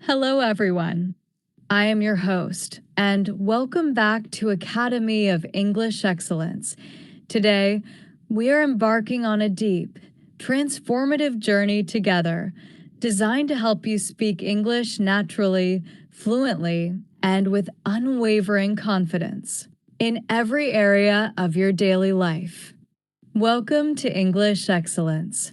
Hello, everyone. I am your host, and welcome back to Academy of English Excellence. Today, we are embarking on a deep, transformative journey together, designed to help you speak English naturally, fluently, and with unwavering confidence in every area of your daily life. Welcome to English Excellence.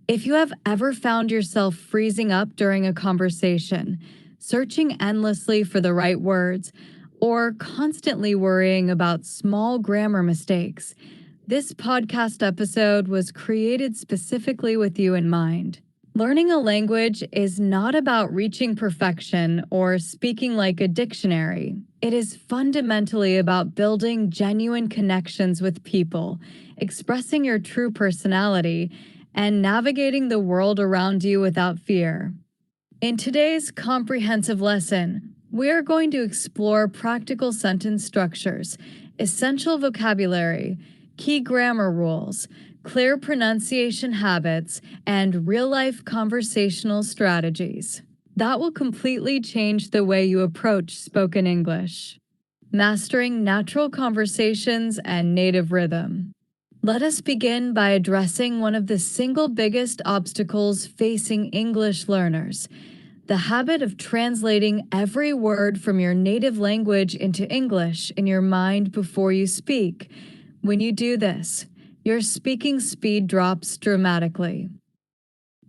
If you have ever found yourself freezing up during a conversation, searching endlessly for the right words, or constantly worrying about small grammar mistakes, this podcast episode was created specifically with you in mind. Learning a language is not about reaching perfection or speaking like a dictionary. It is fundamentally about building genuine connections with people, expressing your true personality, and navigating the world around you without fear. In today's comprehensive lesson, we are going to explore practical sentence structures, essential vocabulary, key grammar rules, clear pronunciation habits, and real-life conversational strategies that will completely change the way you approach spoken English. Mastering natural conversations and native rhythm. Let us begin by addressing one of the single biggest obstacles facing English learners: the habit of translating every word from your native language into English in your mind before you speak. When you do this, your speaking speed drops dramatically.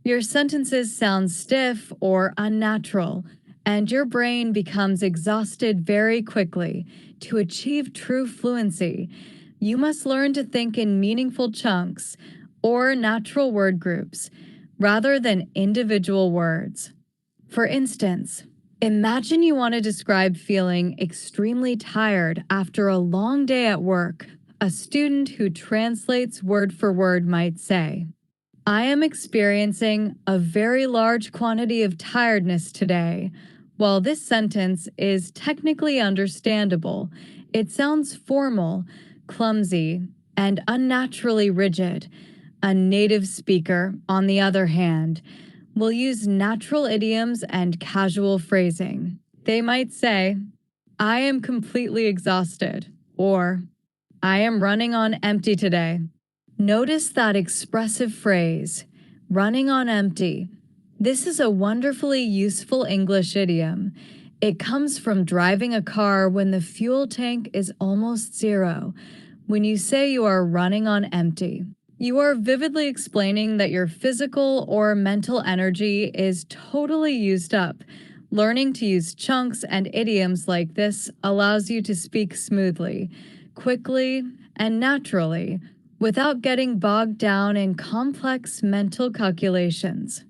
Your sentences sound stiff or unnatural, and your brain becomes exhausted very quickly. To achieve true fluency, you must learn to think in meaningful chunks or natural word groups rather than individual words. For instance, imagine you want to describe feeling extremely tired after a long day at work. A student who translates word for word might say, "I am experiencing a very large quantity of tiredness today." While this sentence is technically understandable, it sounds formal, clumsy, and unnaturally rigid. A native speaker, on the other hand, will use natural idioms and casual phrasing. They might say, "I am completely exhausted," or "I am running on empty today." Notice that expressive phrase, running on empty. This is a wonderfully useful English idiom. It comes from driving a car when the fuel tank is almost zero. When you say you are running on empty, you are vividly explaining that your physical or mental energy is totally used up. Learning to use chunks and idioms like this allows you to speak smoothly, quickly, and naturally, without getting bogged down in complex mental calculations.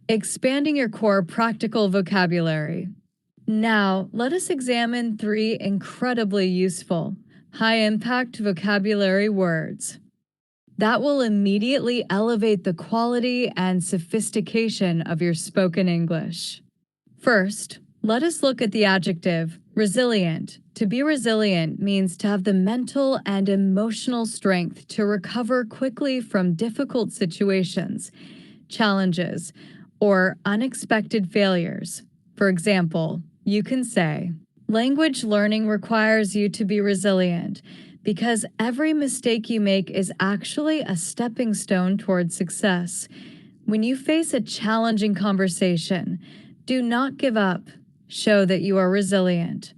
Expanding your core practical vocabulary. Now, let us examine 3 incredibly useful, high-impact vocabulary words that will immediately elevate the quality and sophistication of your spoken English. First, let us look at the adjective resilient. To be resilient means to have the mental and emotional strength to recover quickly from difficult situations, challenges, or unexpected failures. For example, you can say, "Language learning requires you to be resilient because every mistake you make is actually a stepping stone towards success." When you face a challenging conversation, do not give up. Show that you are resilient.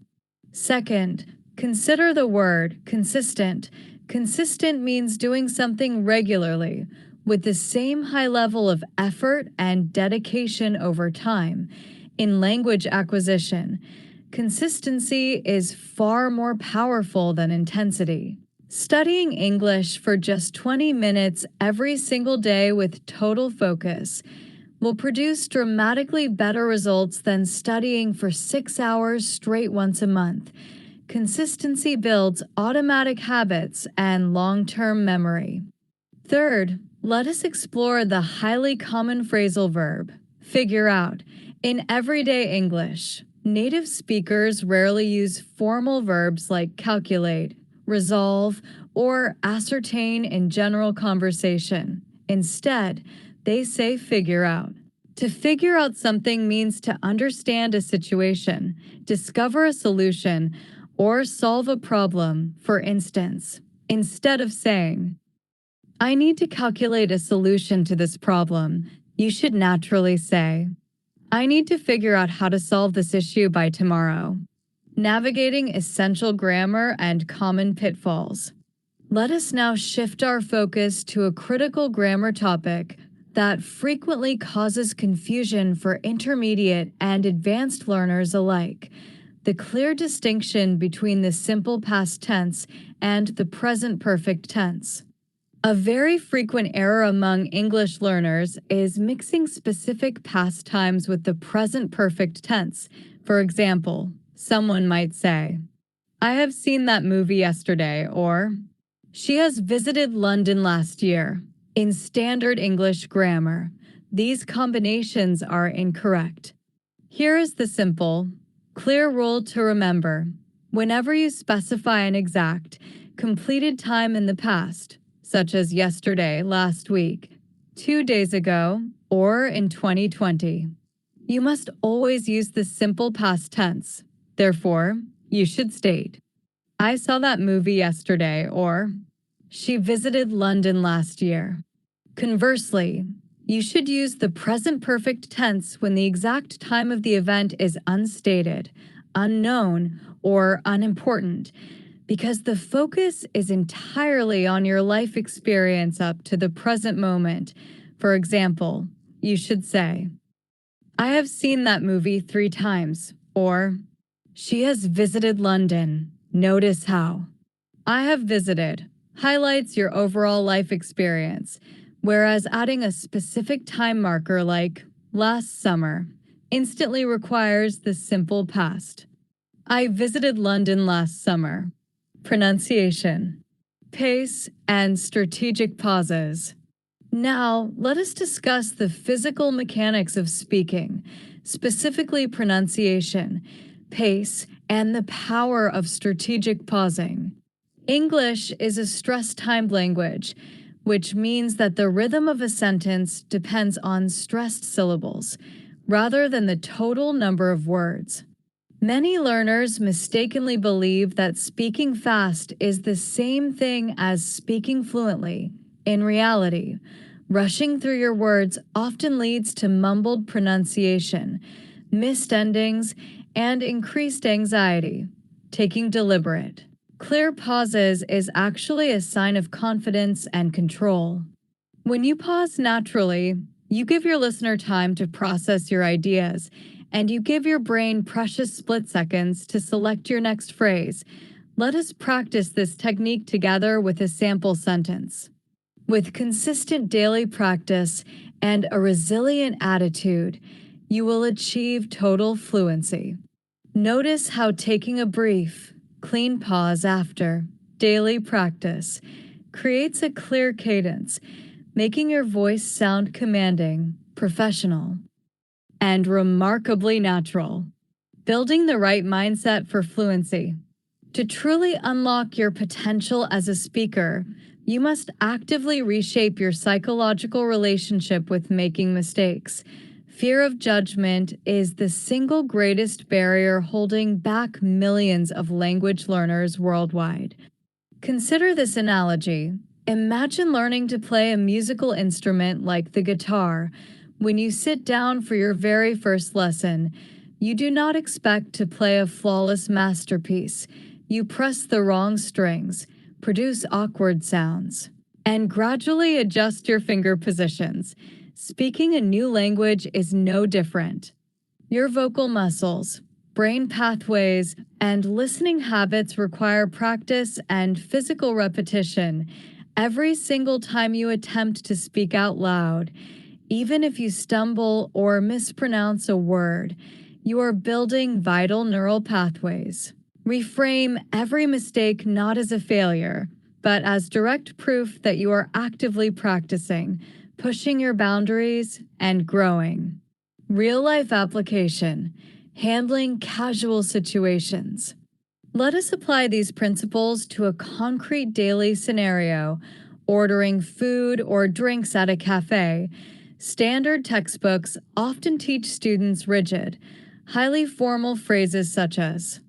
Second, consider the word consistent. Consistent means doing something regularly, with the same high level of effort and dedication over time. In language acquisition, consistency is far more powerful than intensity. Studying English for just 20 minutes every single day with total focus will produce dramatically better results than studying for 6 hours straight once a month. Consistency builds automatic habits and long-term memory. Third, let us explore the highly common phrasal verb, figure out. In everyday English, native speakers rarely use formal verbs like calculate, resolve, or ascertain in general conversation. Instead, they say figure out. To figure out something means to understand a situation, discover a solution, or solve a problem, for instance. Instead of saying, I need to calculate a solution to this problem, you should naturally say, I need to figure out how to solve this issue by tomorrow. Navigating essential grammar and common pitfalls. Let us now shift our focus to a critical grammar topic that frequently causes confusion for intermediate and advanced learners alike: the clear distinction between the simple past tense and the present perfect tense. A very frequent error among English learners is mixing specific past times with the present perfect tense. For example, someone might say, I have seen that movie yesterday, or she has visited London last year. In standard English grammar, these combinations are incorrect. Here is the simple, clear rule to remember. Whenever you specify an exact, completed time in the past, such as yesterday, last week, 2 days ago, or in 2020, you must always use the simple past tense. Therefore, you should state, I saw that movie yesterday, or she visited London last year. Conversely, you should use the present perfect tense when the exact time of the event is unstated, unknown, or unimportant, because the focus is entirely on your life experience up to the present moment. For example, you should say, I have seen that movie 3 times, or she has visited London. Notice how I have visited highlights your overall life experience, whereas adding a specific time marker like last summer instantly requires the simple past. I visited London last summer. Pronunciation, pace, and strategic pauses. Now, let us discuss the physical mechanics of speaking, specifically pronunciation, pace, and the power of strategic pausing. English is a stress-timed language, which means that the rhythm of a sentence depends on stressed syllables, rather than the total number of words. Many learners mistakenly believe that speaking fast is the same thing as speaking fluently. In reality, rushing through your words often leads to mumbled pronunciation, missed endings, and increased anxiety. Taking deliberate, clear pauses is actually a sign of confidence and control. When you pause naturally, you give your listener time to process your ideas, and you give your brain precious split seconds to select your next phrase. Let us practice this technique together with a sample sentence. With consistent daily practice and a resilient attitude, you will achieve total fluency. Notice how taking a brief, clean pause after daily practice creates a clear cadence, making your voice sound commanding, professional, and remarkably natural. Building the right mindset for fluency. To truly unlock your potential as a speaker, you must actively reshape your psychological relationship with making mistakes. Fear of judgment is the single greatest barrier holding back millions of language learners worldwide. Consider this analogy. Imagine learning to play a musical instrument like the guitar. When you sit down for your very first lesson, you do not expect to play a flawless masterpiece. You press the wrong strings, produce awkward sounds, and gradually adjust your finger positions. Speaking a new language is no different. Your vocal muscles, brain pathways, and listening habits require practice and physical repetition every single time you attempt to speak out loud. Even if you stumble or mispronounce a word, you are building vital neural pathways. Reframe every mistake not as a failure, but as direct proof that you are actively practicing, pushing your boundaries, and growing. Real-life application, handling casual situations. Let us apply these principles to a concrete daily scenario, ordering food or drinks at a cafe. Standard textbooks often teach students rigid, highly formal phrases such as,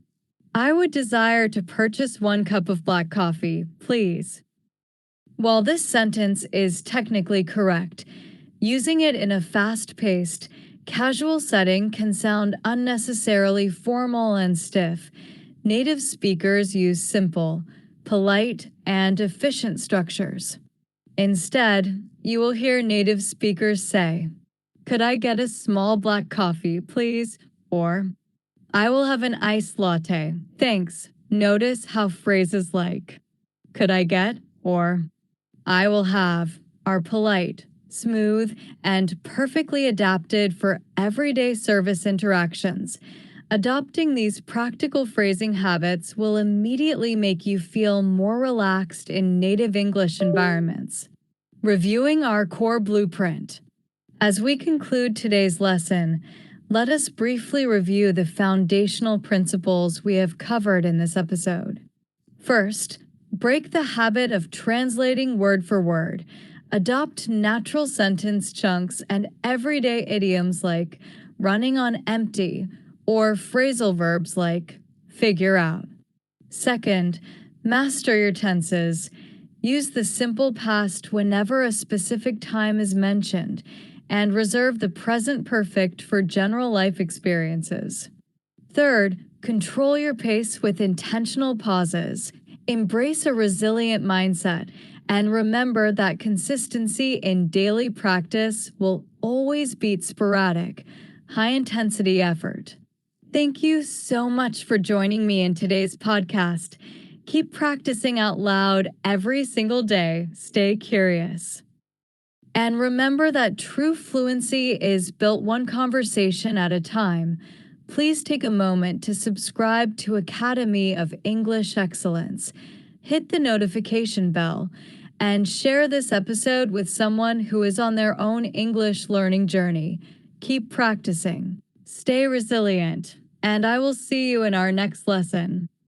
I would desire to purchase 1 cup of black coffee, please. While this sentence is technically correct, using it in a fast-paced, casual setting can sound unnecessarily formal and stiff. Native speakers use simple, polite, and efficient structures. Instead, you will hear native speakers say, could I get a small black coffee, please? Or, I will have an iced latte, thanks. Notice how phrases like, could I get? Or, I will have are polite, smooth, and perfectly adapted for everyday service interactions. Adopting these practical phrasing habits will immediately make you feel more relaxed in native English environments. Reviewing our core blueprint. As we conclude today's lesson, let us briefly review the foundational principles we have covered in this episode. First, break the habit of translating word for word. Adopt natural sentence chunks and everyday idioms like running on empty or phrasal verbs like figure out. Second, master your tenses. Use the simple past whenever a specific time is mentioned and reserve the present perfect for general life experiences. Third, control your pace with intentional pauses. Embrace a resilient mindset and remember that consistency in daily practice will always beat sporadic, high-intensity effort. Thank you so much for joining me in today's podcast. Keep practicing out loud every single day. Stay curious. And remember that true fluency is built one conversation at a time. Please take a moment to subscribe to Academy of English Excellence. Hit the notification bell and share this episode with someone who is on their own English learning journey. Keep practicing. Stay resilient, and I will see you in our next lesson.